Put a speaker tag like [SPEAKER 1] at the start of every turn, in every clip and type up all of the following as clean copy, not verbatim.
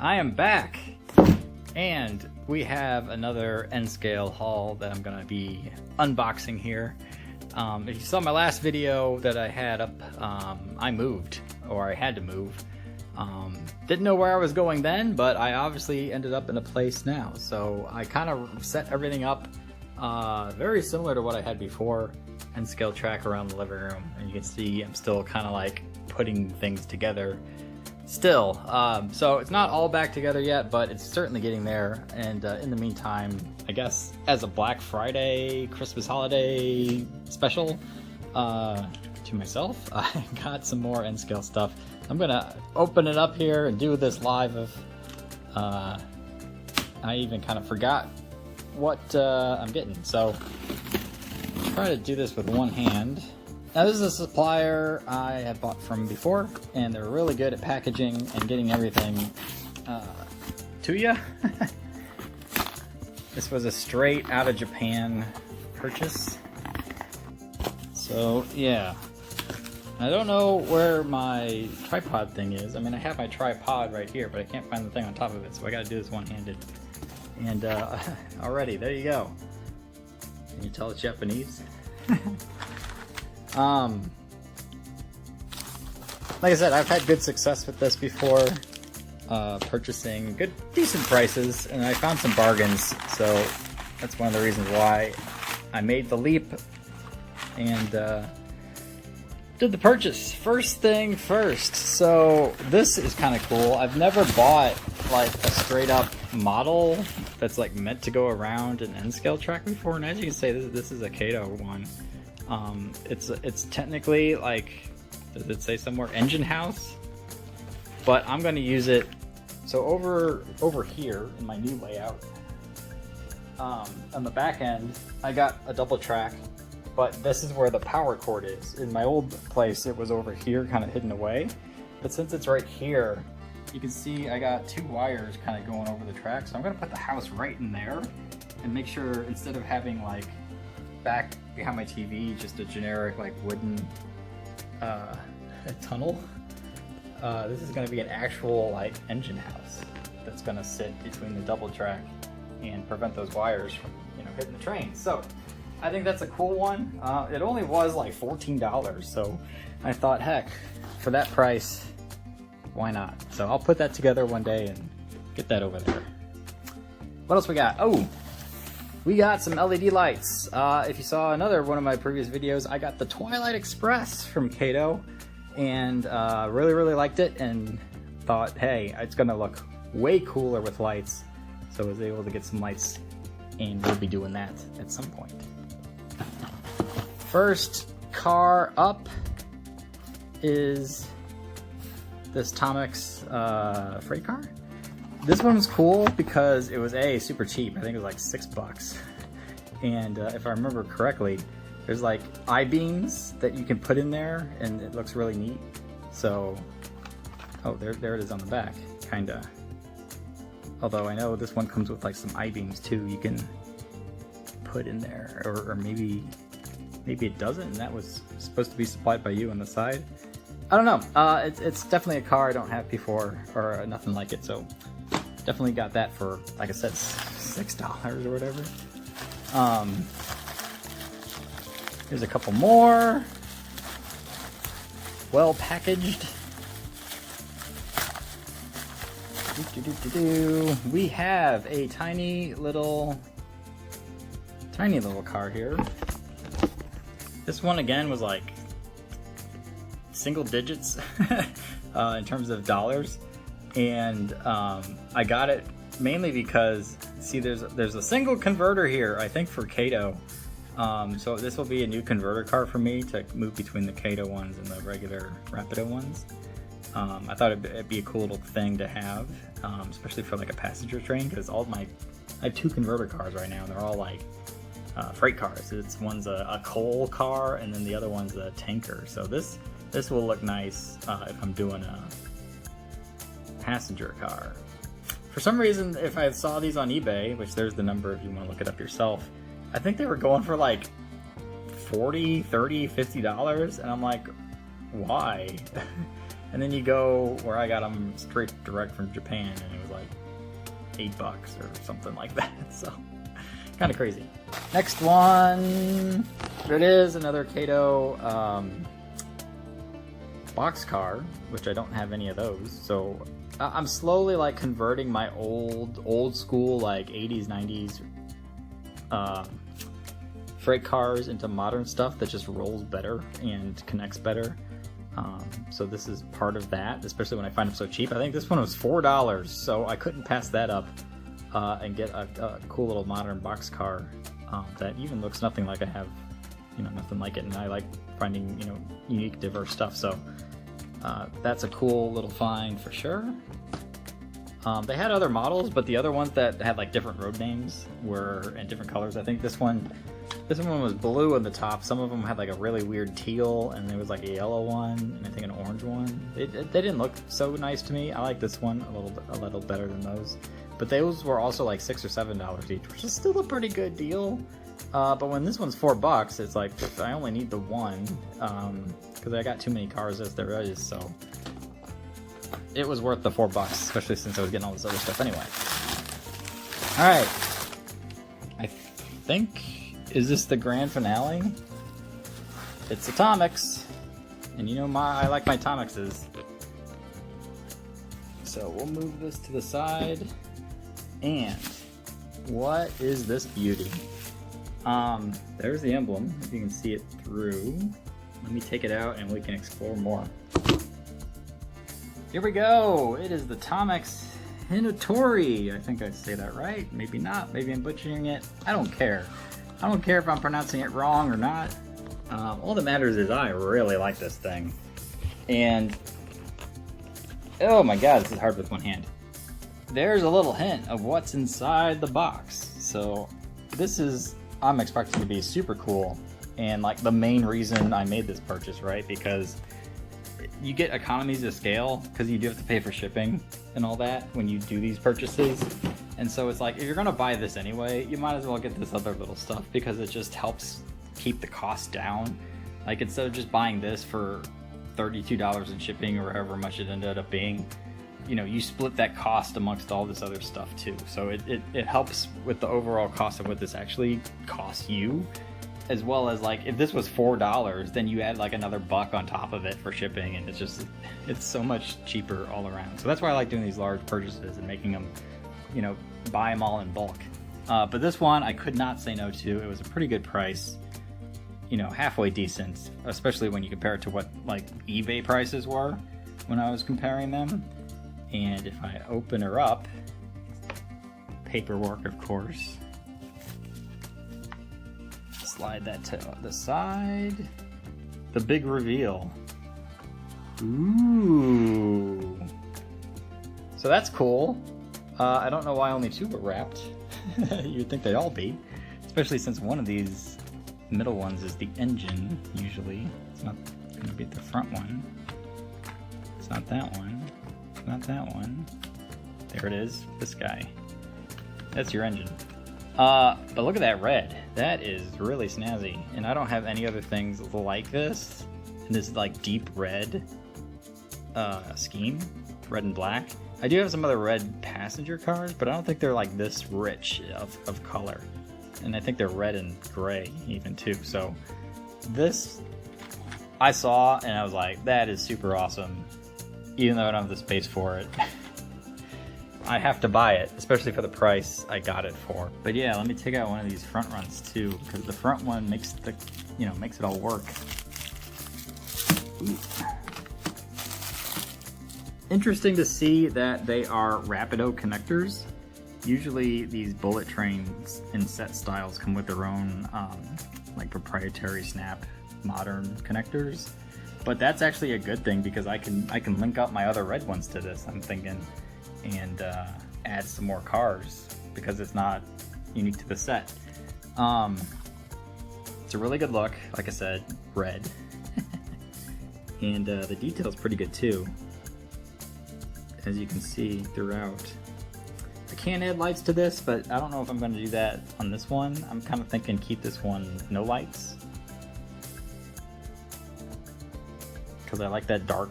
[SPEAKER 1] I am back, and we have another N-scale haul that I'm gonna be unboxing here. If you saw my last video that I had up, I moved, or I had to move. Didn't know where I was going then, but I obviously ended up in a place now. So I kind of set everything up very similar to what I had before. N-scale track around the living room, and you can see I'm still kind of like putting things together still. So it's not all back together yet, but it's certainly getting there. And in the meantime, I guess as a Black Friday Christmas holiday special to myself, I got some more N-scale stuff. I'm gonna open it up here and do this live. I even kind of forgot what I'm getting, so try to do this with one hand. Now this is a supplier I had bought from before, and they're really good at packaging and getting everything to you. This was a straight out of Japan purchase. So yeah, I don't know where my tripod thing is. I mean, I have my tripod right here, but I can't find the thing on top of it, so I gotta do this one-handed. And already, there you go. Can you tell it's Japanese? Like I said, I've had good success with this before, purchasing decent prices, and I found some bargains, so that's one of the reasons why I made the leap and did the purchase. First thing first, so this is kind of cool. I've never bought like a straight up model that's like meant to go around an N-scale track before, and as you can see, this is a Kato one. It's technically like, does it say somewhere, engine house? But I'm going to use it. So over here in my new layout, on the back end, I got a double track, but this is where the power cord is. In my old place, it was over here, kind of hidden away. But since it's right here, you can see I got two wires kind of going over the track. So I'm going to put the house right in there and make sure, instead of having like back behind my TV just a generic like wooden tunnel, this is going to be an actual like engine house that's going to sit between the double track and prevent those wires from, you know, hitting the train. So I think that's a cool one. It only was like $14, so I thought, heck, for that price, why not? So I'll put that together one day and get that over there. What else we got? Oh, we got some LED lights. If you saw another one of my previous videos, I got the Twilight Express from Kato, and really liked it, and thought, hey, it's gonna look way cooler with lights. So I was able to get some lights, and we'll be doing that at some point. First car up is this Tomix freight car. This one's cool because it was super cheap. I think it was like $6. And if I remember correctly, there's like I-beams that you can put in there, and it looks really neat. So, oh, there it is on the back, kinda. Although I know this one comes with like some I-beams too you can put in there, or maybe it doesn't, and that was supposed to be supplied by you on the side. I don't know. It's definitely a car I don't have before, or nothing like it, so definitely got that for, like I said, $6 or whatever. Here's a couple more. Well packaged. We have a tiny little car here. This one again was like single digits in terms of dollars, and I got it mainly because, see, there's a single converter here, I think, for Kato. So this will be a new converter car for me to move between the Kato ones and the regular Rapido ones. I thought it'd be a cool little thing to have, especially for like a passenger train, because I have two converter cars right now, and they're all like freight cars. One's a coal car, and then the other one's a tanker. So this will look nice if I'm doing a passenger car. For some reason, if I saw these on eBay, which there's the number if you want to look it up yourself, I think they were going for like $40, $30, $50, and I'm like, why? And then you go where I got them straight direct from Japan, and it was like $8 or something like that. So kind of crazy. Next one, there it is, another Kato boxcar, which I don't have any of those. So I'm slowly like converting my old school like 80s 90s freight cars into modern stuff that just rolls better and connects better. So this is part of that, especially when I find them so cheap. I think this one was $4, so I couldn't pass that up and get a cool little modern boxcar that even looks nothing like I have, nothing like it. And I like finding, unique, diverse stuff. So that's a cool little find for sure. They had other models, but the other ones that had like different road names were in different colors. I think this one was blue on the top. Some of them had like a really weird teal, and there was like a yellow one, and I think an orange one. They didn't look so nice to me. I like this one a little better than those. But those were also like $6 or $7 each, which is still a pretty good deal. But when this one's $4, it's like I only need the one because I got too many cars as there is. So it was worth the $4, especially since I was getting all this other stuff anyway. All right, I think. Is this the grand finale? It's a Tomix, and I like my Tomixes. So we'll move this to the side, and what is this beauty? There's the emblem, if you can see it through. Let me take it out and we can explore more. Here we go, it is the Tomix Hinotori. I think I say that right, maybe not, maybe I'm butchering it. I don't care. I don't care if I'm pronouncing it wrong or not. All that matters is I really like this thing. And, oh my god, this is hard with one hand. There's a little hint of what's inside the box. So I'm expecting to be super cool. And like the main reason I made this purchase, right? Because you get economies of scale because you do have to pay for shipping and all that when you do these purchases. And so it's like, if you're gonna buy this anyway, you might as well get this other little stuff because it just helps keep the cost down. Like instead of just buying this for $32 in shipping or however much it ended up being, you split that cost amongst all this other stuff too. So it helps with the overall cost of what this actually costs you, as well as like if this was $4, then you add like another $1 on top of it for shipping, and it's so much cheaper all around. So that's why I like doing these large purchases and making them, buy them all in bulk. But this one I could not say no to. It was a pretty good price, halfway decent, especially when you compare it to what like eBay prices were when I was comparing them. And if I open her up, paperwork of course, slide that to the side, the big reveal. Ooh, so that's cool. I don't know why only 2 were wrapped. You'd think they'd all be, especially since one of these middle ones is the engine. Usually it's not going to be the front one. It's not that one. It's not that one. There it is, this guy. That's your engine. But look at that red. That is really snazzy, and I don't have any other things like this in this like deep red scheme, red and black. I do have some other red passenger cars, but I don't think they're like this rich of color. And I think they're red and gray even too. So this I saw and I was like, that is super awesome. Even though I don't have the space for it. I have to buy it, especially for the price I got it for. But yeah, let me take out one of these front runs too, because the front one makes makes it all work. Ooh. Interesting to see that they are Rapido connectors. Usually these bullet trains in set styles come with their own like proprietary snap modern connectors. But that's actually a good thing because I can link up my other red ones to this, I'm thinking, and add some more cars because it's not unique to the set. It's a really good look, like I said, red. And the detail's pretty good too, as you can see throughout. I can add lights to this, but I don't know if I'm going to do that on this one. I'm kind of thinking keep this one no lights, because I like that dark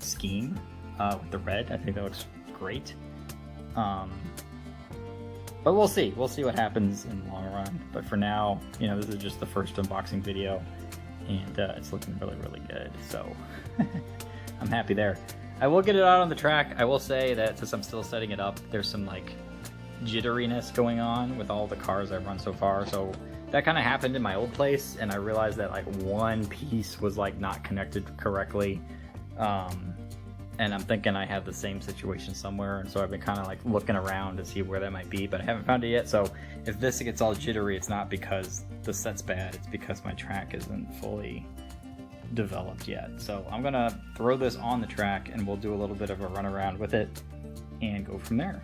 [SPEAKER 1] scheme with the red. I think that looks great. But we'll see. We'll see what happens in the long run. But for now, you know, this is just the first unboxing video, and it's looking really, really good. So I'm happy there. I will get it out on the track. I will say that since I'm still setting it up, there's some like jitteriness going on with all the cars I've run so far. So that kind of happened in my old place, and I realized that like one piece was like not connected correctly. And I'm thinking I have the same situation somewhere, and so I've been kind of like looking around to see where that might be, but I haven't found it yet. So if this gets all jittery, it's not because the set's bad, it's because my track isn't fully developed yet. So I'm gonna throw this on the track and we'll do a little bit of a run around with it and go from there.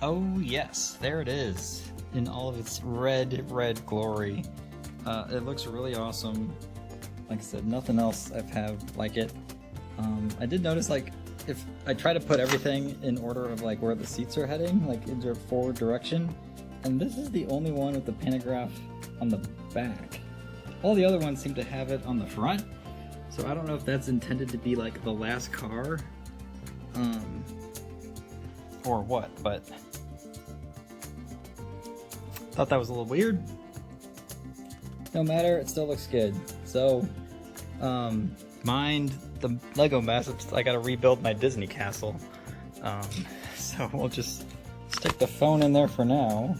[SPEAKER 1] Oh yes, there it is in all of its red glory. It looks really awesome. Like I said, nothing else I've had like it. I did notice, like, if I try to put everything in order of like where the seats are heading, like in their forward direction, and this is the only one with the pantograph on the back. All the other ones seem to have it on the front, so I don't know if that's intended to be like the last car, or what, but thought that was a little weird. No matter, it still looks good. So, mind the Lego mess, I gotta rebuild my Disney castle. So we'll just stick the phone in there for now,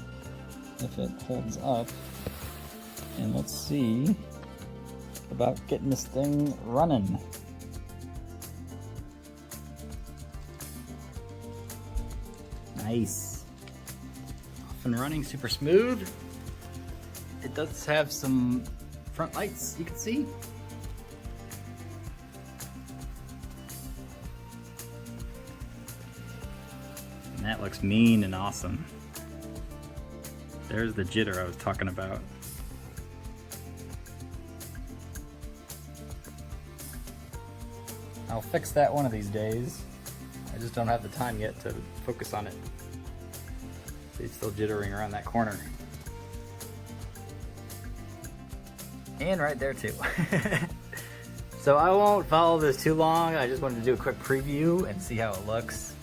[SPEAKER 1] if it holds up. And let's see about getting this thing running. Nice. Off and running, super smooth. It does have some front lights you can see. And that looks mean and awesome. There's the jitter I was talking about. I'll fix that one of these days. I just don't have the time yet to focus on it. See, it's still jittering around that corner. And right there too. So I won't follow this too long. I just wanted to do a quick preview and see how it looks.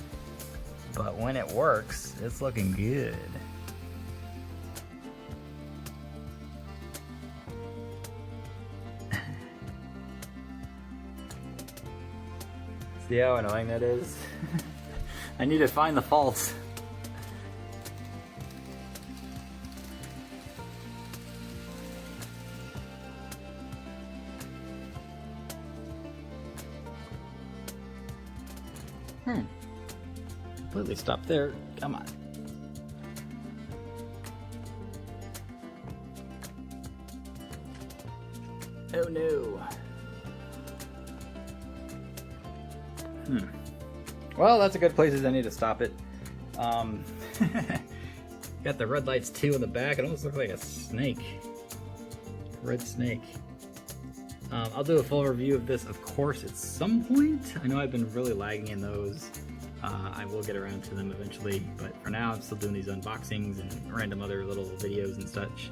[SPEAKER 1] But when it works, it's looking good. See how annoying that is? I need to find the faults. Completely stopped there. Come on. Oh no. Well, that's a good place as any to stop it. Got the red lights too in the back. It almost looks like a snake. Red snake. I'll do a full review of this, of course, at some point. I know I've been really lagging in those. I will get around to them eventually, but for now I'm still doing these unboxings and random other little videos and such.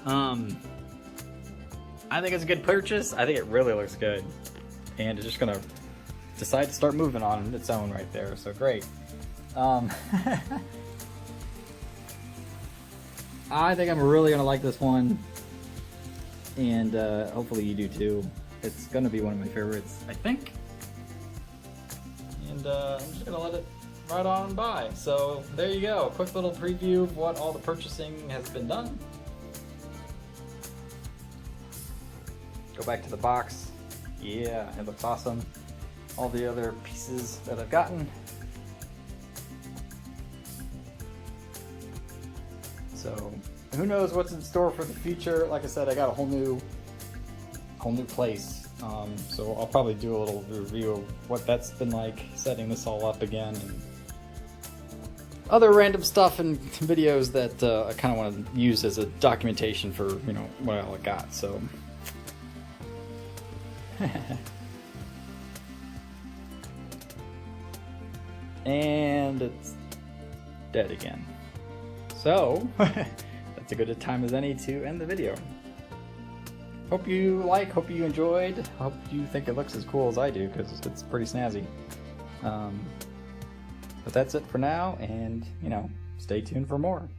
[SPEAKER 1] I think it's a good purchase. I think it really looks good. And it's just gonna decide to start moving on its own right there, so great. I think I'm really gonna like this one, and hopefully you do too. It's gonna be one of my favorites, I think. And I'm just gonna let it ride on by. So there you go, a quick little preview of what all the purchasing has been done. Go back to the box. Yeah, it looks awesome. All the other pieces that I've gotten. So who knows what's in store for the future. Like I said, I got a whole new place. So I'll probably do a little review of what that's been like, setting this all up again, and other random stuff and videos that I kind of want to use as a documentation for, you know, what all I got. So and it's dead again. So that's a good a time as any to end the video. hope you enjoyed. Hope you think it looks as cool as I do, because it's pretty snazzy. But that's it for now, and, you know, stay tuned for more.